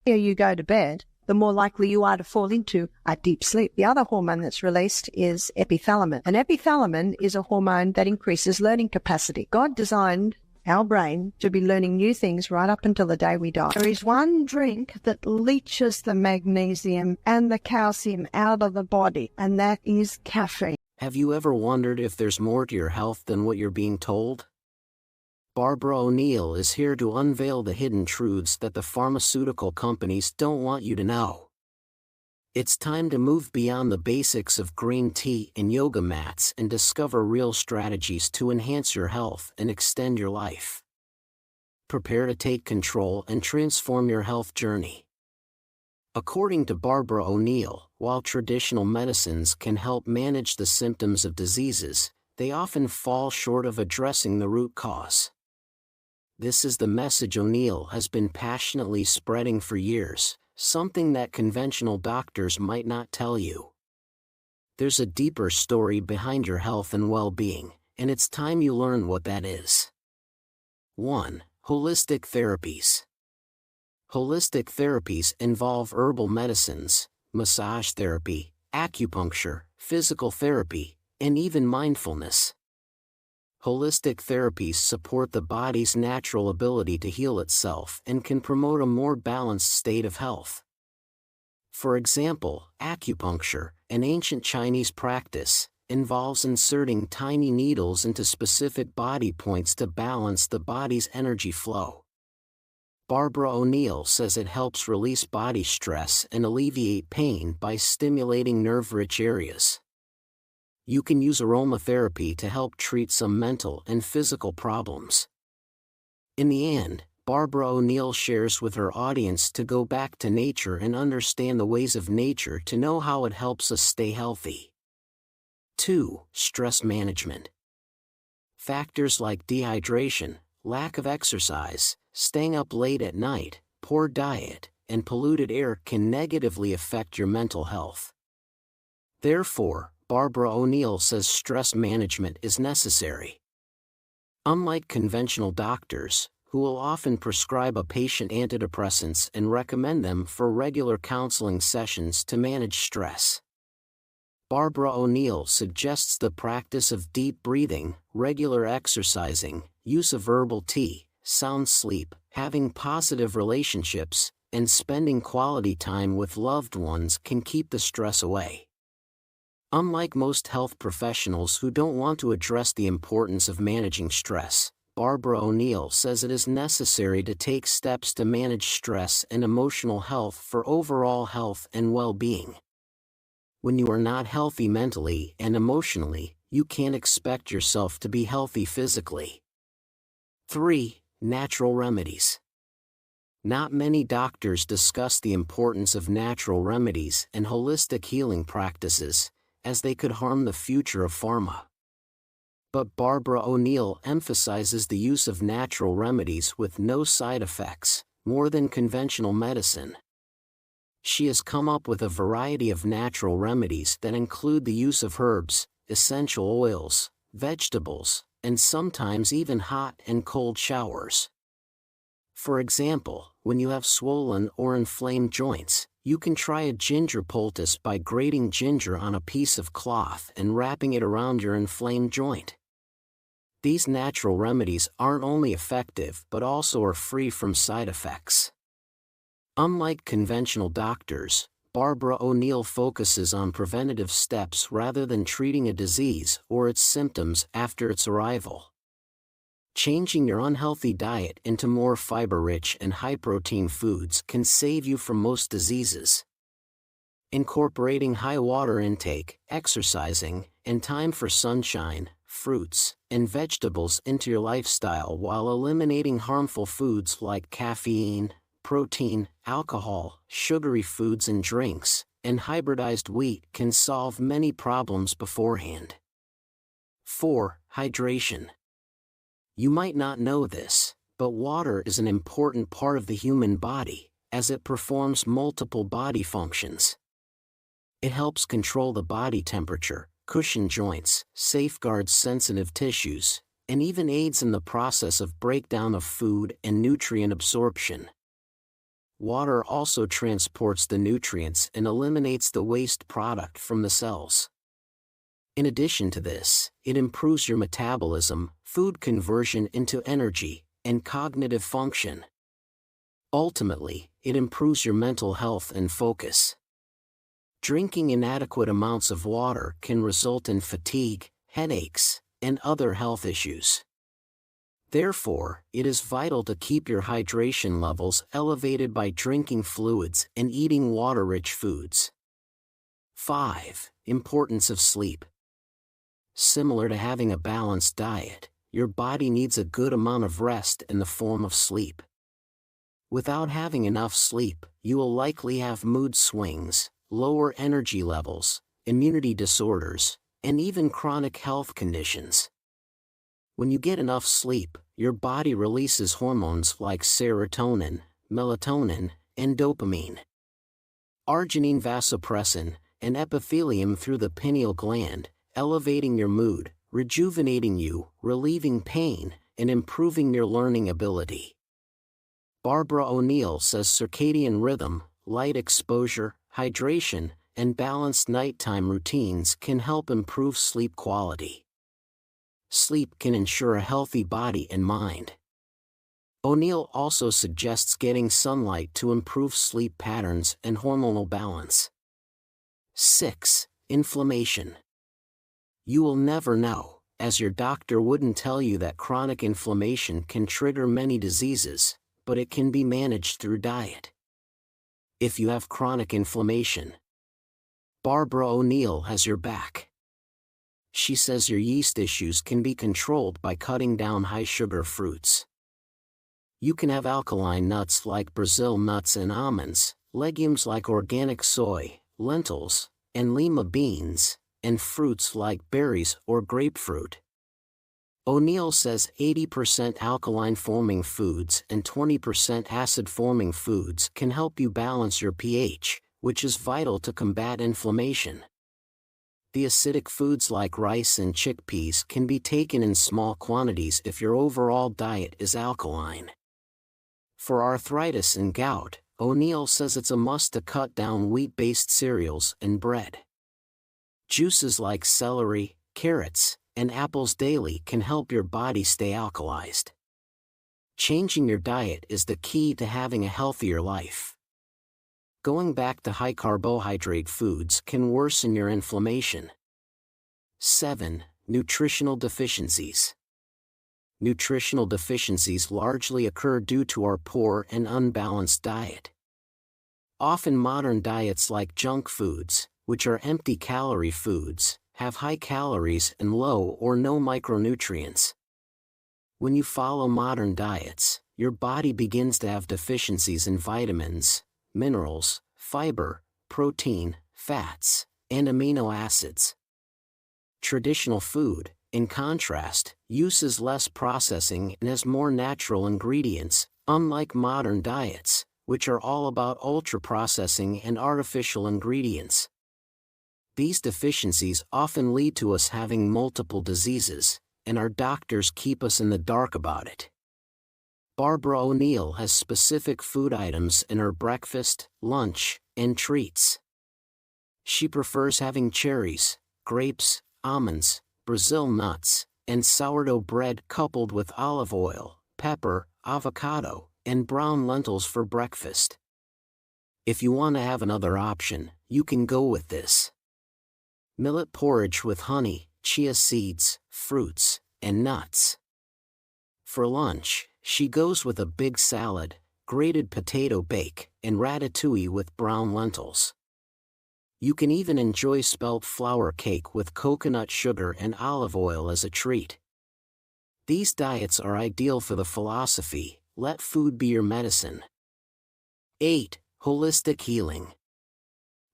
you go to bed, the more likely you are to fall into a deep sleep. The other hormone that's released is epithalamin. And epithalamin is a hormone that increases learning capacity. God designed our brain to be learning new things right up until the day we die. There is one drink that leaches the magnesium and the calcium out of the body, and that is caffeine. Have you ever wondered if there's more to your health than what you're being told? Barbara O'Neill is here to unveil the hidden truths that the pharmaceutical companies don't want you to know. It's time to move beyond the basics of green tea and yoga mats and discover real strategies to enhance your health and extend your life. Prepare to take control and transform your health journey. According to Barbara O'Neill, while traditional medicines can help manage the symptoms of diseases, they often fall short of addressing the root cause. This is the message O'Neill has been passionately spreading for years, something that conventional doctors might not tell you. There's a deeper story behind your health and well-being, and it's time you learn what that is. 1. Holistic therapies. Holistic therapies involve herbal medicines, massage therapy, acupuncture, physical therapy, and even mindfulness. Holistic therapies support the body's natural ability to heal itself and can promote a more balanced state of health. For example, acupuncture, an ancient Chinese practice, involves inserting tiny needles into specific body points to balance the body's energy flow. Barbara O'Neill says it helps release body stress and alleviate pain by stimulating nerve-rich areas. You can use aromatherapy to help treat some mental and physical problems. In the end, Barbara O'Neill shares with her audience to go back to nature and understand the ways of nature to know how it helps us stay healthy. 2. Stress management. Factors like dehydration, lack of exercise, staying up late at night, poor diet, and polluted air can negatively affect your mental health. Therefore, Barbara O'Neill says stress management is necessary. Unlike conventional doctors, who will often prescribe a patient antidepressants and recommend them for regular counseling sessions to manage stress, Barbara O'Neill suggests the practice of deep breathing, regular exercising, use of herbal tea, sound sleep, having positive relationships, and spending quality time with loved ones can keep the stress away. Unlike most health professionals who don't want to address the importance of managing stress, Barbara O'Neill says it is necessary to take steps to manage stress and emotional health for overall health and well-being. When you are not healthy mentally and emotionally, you can't expect yourself to be healthy physically. 3. Natural remedies. Not many doctors discuss the importance of natural remedies and holistic healing practices, as they could harm the future of pharma. But Barbara O'Neill emphasizes the use of natural remedies with no side effects, more than conventional medicine. She has come up with a variety of natural remedies that include the use of herbs, essential oils, vegetables, and sometimes even hot and cold showers. For example, when you have swollen or inflamed joints, you can try a ginger poultice by grating ginger on a piece of cloth and wrapping it around your inflamed joint. These natural remedies aren't only effective but also are free from side effects. Unlike conventional doctors, Barbara O'Neill focuses on preventative steps rather than treating a disease or its symptoms after its arrival. Changing your unhealthy diet into more fiber-rich and high-protein foods can save you from most diseases. Incorporating high water intake, exercising, and time for sunshine, fruits, and vegetables into your lifestyle while eliminating harmful foods like caffeine, protein, alcohol, sugary foods and drinks, and hybridized wheat can solve many problems beforehand. 4. Hydration. You might not know this, but water is an important part of the human body, as it performs multiple body functions. It helps control the body temperature, cushion joints, safeguards sensitive tissues, and even aids in the process of breakdown of food and nutrient absorption. Water also transports the nutrients and eliminates the waste product from the cells. In addition to this, it improves your metabolism, food conversion into energy, and cognitive function. Ultimately, it improves your mental health and focus. Drinking inadequate amounts of water can result in fatigue, headaches, and other health issues. Therefore, it is vital to keep your hydration levels elevated by drinking fluids and eating water-rich foods. 5. Importance of sleep. Similar to having a balanced diet, your body needs a good amount of rest in the form of sleep. Without having enough sleep, you will likely have mood swings, lower energy levels, immunity disorders, and even chronic health conditions. When you get enough sleep, your body releases hormones like serotonin, melatonin, and dopamine. Arginine vasopressin, and epithelium through the pineal gland, elevating your mood, rejuvenating you, relieving pain, and improving your learning ability. Barbara O'Neill says circadian rhythm, light exposure, hydration, and balanced nighttime routines can help improve sleep quality. Sleep can ensure a healthy body and mind. O'Neill also suggests getting sunlight to improve sleep patterns and hormonal balance. 6. Inflammation. You will never know, as your doctor wouldn't tell you that chronic inflammation can trigger many diseases, but it can be managed through diet. If you have chronic inflammation, Barbara O'Neill has your back. She says your yeast issues can be controlled by cutting down high-sugar fruits. You can have alkaline nuts like Brazil nuts and almonds, legumes like organic soy, lentils, and lima beans, and fruits like berries or grapefruit. O'Neill says 80% alkaline-forming foods and 20% acid-forming foods can help you balance your pH, which is vital to combat inflammation. The acidic foods like rice and chickpeas can be taken in small quantities if your overall diet is alkaline. For arthritis and gout, O'Neill says it's a must to cut down wheat-based cereals and bread. Juices like celery, carrots, and apples daily can help your body stay alkalized. Changing your diet is the key to having a healthier life. Going back to high carbohydrate foods can worsen your inflammation. 7. Nutritional deficiencies. Nutritional deficiencies largely occur due to our poor and unbalanced diet. Often modern diets like junk foods, which are empty-calorie foods, have high calories and low or no micronutrients. When you follow modern diets, your body begins to have deficiencies in vitamins, minerals, fiber, protein, fats, and amino acids. Traditional food, in contrast, uses less processing and has more natural ingredients, unlike modern diets, which are all about ultra-processing and artificial ingredients. These deficiencies often lead to us having multiple diseases, and our doctors keep us in the dark about it. Barbara O'Neill has specific food items in her breakfast, lunch, and treats. She prefers having cherries, grapes, almonds, Brazil nuts, and sourdough bread coupled with olive oil, pepper, avocado, and brown lentils for breakfast. If you want to have another option, you can go with this. Millet porridge with honey, chia seeds, fruits, and nuts. For lunch, she goes with a big salad, grated potato bake, and ratatouille with brown lentils. You can even enjoy spelt flour cake with coconut sugar and olive oil as a treat. These diets are ideal for the philosophy, let food be your medicine. 8. Holistic healing.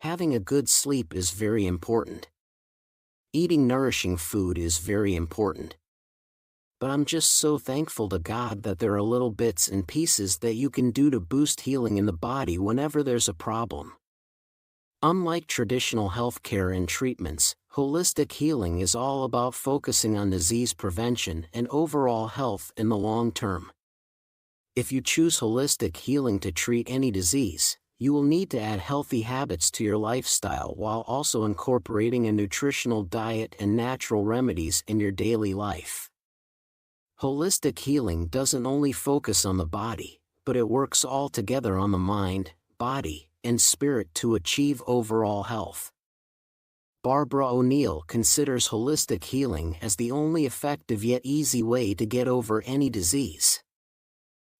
Having a good sleep is very important. Eating nourishing food is very important. But I'm just so thankful to God that there are little bits and pieces that you can do to boost healing in the body whenever there's a problem. Unlike traditional healthcare and treatments, holistic healing is all about focusing on disease prevention and overall health in the long term. If you choose holistic healing to treat any disease, you will need to add healthy habits to your lifestyle while also incorporating a nutritional diet and natural remedies in your daily life. Holistic healing doesn't only focus on the body, but it works all together on the mind, body, and spirit to achieve overall health. Barbara O'Neill considers holistic healing as the only effective yet easy way to get over any disease.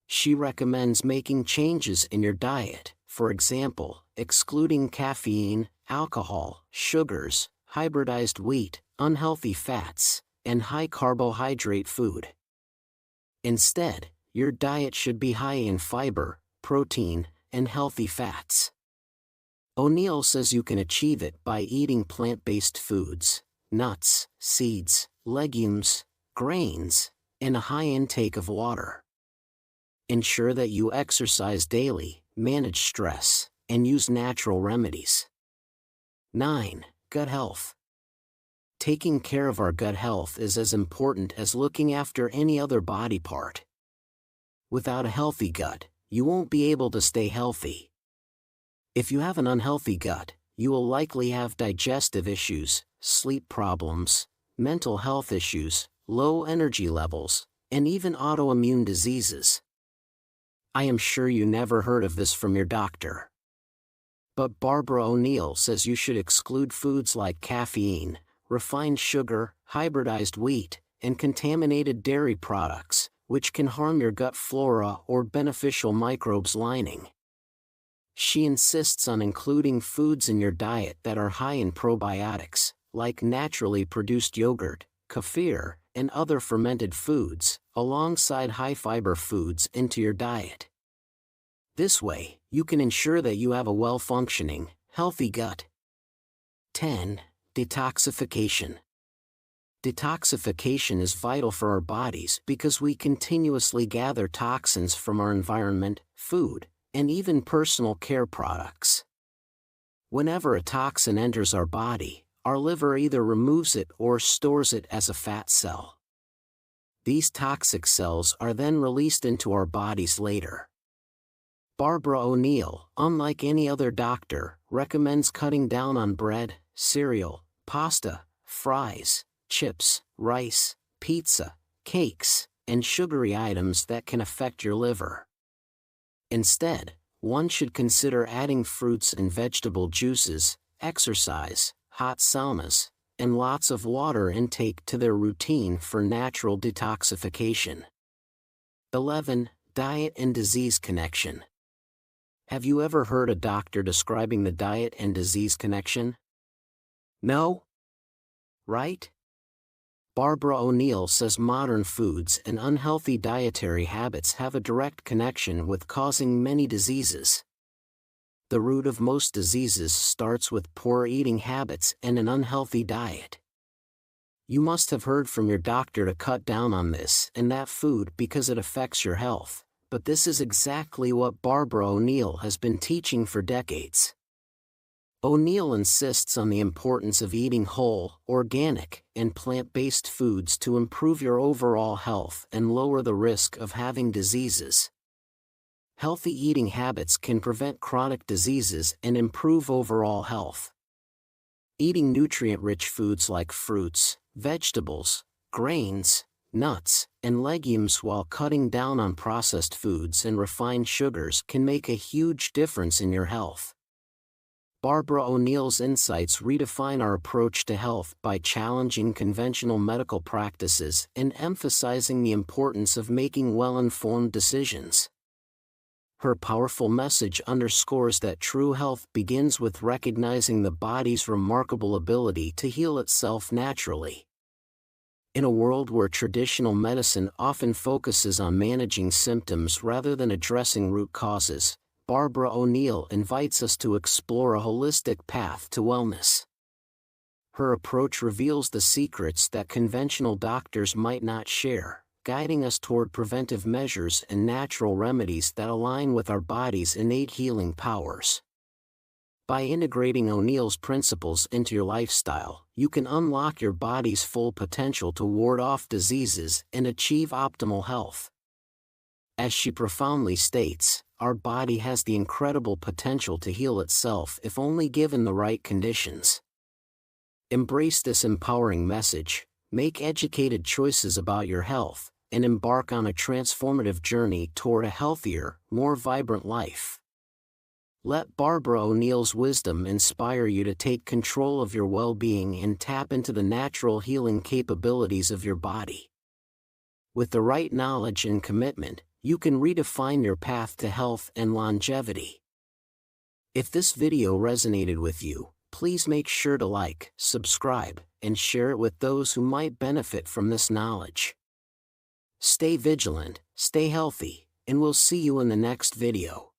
She recommends making changes in your diet, for example, excluding caffeine, alcohol, sugars, hybridized wheat, unhealthy fats, and high-carbohydrate food. Instead, your diet should be high in fiber, protein, and healthy fats. O'Neill says you can achieve it by eating plant-based foods, nuts, seeds, legumes, grains, and a high intake of water. Ensure that you exercise daily, manage stress, and use natural remedies. 9. Gut health. Taking care of our gut health is as important as looking after any other body part. Without a healthy gut, you won't be able to stay healthy. If you have an unhealthy gut, you will likely have digestive issues, sleep problems, mental health issues, low energy levels, and even autoimmune diseases. I am sure you never heard of this from your doctor. But Barbara O'Neill says you should exclude foods like caffeine, refined sugar, hybridized wheat, and contaminated dairy products, which can harm your gut flora or beneficial microbes lining. She insists on including foods in your diet that are high in probiotics, like naturally produced yogurt, kefir, and other fermented foods, alongside high-fiber foods into your diet. This way, you can ensure that you have a well-functioning, healthy gut. 10. Detoxification. Detoxification is vital for our bodies because we continuously gather toxins from our environment, food, and even personal care products. Whenever a toxin enters our body, our liver either removes it or stores it as a fat cell. These toxic cells are then released into our bodies later. Barbara O'Neill, unlike any other doctor, recommends cutting down on bread, cereal, pasta, fries, chips, rice, pizza, cakes, and sugary items that can affect your liver. Instead, one should consider adding fruits and vegetable juices, exercise, hot saunas, and lots of water intake to their routine for natural detoxification. 11. Diet and disease connection. Have you ever heard a doctor describing the diet and disease connection? No? Right? Barbara O'Neill says modern foods and unhealthy dietary habits have a direct connection with causing many diseases. The root of most diseases starts with poor eating habits and an unhealthy diet. You must have heard from your doctor to cut down on this and that food because it affects your health, but this is exactly what Barbara O'Neill has been teaching for decades. O'Neill insists on the importance of eating whole, organic, and plant-based foods to improve your overall health and lower the risk of having diseases. Healthy eating habits can prevent chronic diseases and improve overall health. Eating nutrient-rich foods like fruits, vegetables, grains, nuts, and legumes while cutting down on processed foods and refined sugars can make a huge difference in your health. Barbara O'Neill's insights redefine our approach to health by challenging conventional medical practices and emphasizing the importance of making well-informed decisions. Her powerful message underscores that true health begins with recognizing the body's remarkable ability to heal itself naturally. In a world where traditional medicine often focuses on managing symptoms rather than addressing root causes, Barbara O'Neill invites us to explore a holistic path to wellness. Her approach reveals the secrets that conventional doctors might not share, guiding us toward preventive measures and natural remedies that align with our body's innate healing powers. By integrating O'Neill's principles into your lifestyle, you can unlock your body's full potential to ward off diseases and achieve optimal health. As she profoundly states, our body has the incredible potential to heal itself if only given the right conditions. Embrace this empowering message, make educated choices about your health, and embark on a transformative journey toward a healthier, more vibrant life. Let Barbara O'Neill's wisdom inspire you to take control of your well-being and tap into the natural healing capabilities of your body. With the right knowledge and commitment, you can redefine your path to health and longevity. If this video resonated with you, please make sure to like, subscribe, and share it with those who might benefit from this knowledge. Stay vigilant, stay healthy, and we'll see you in the next video.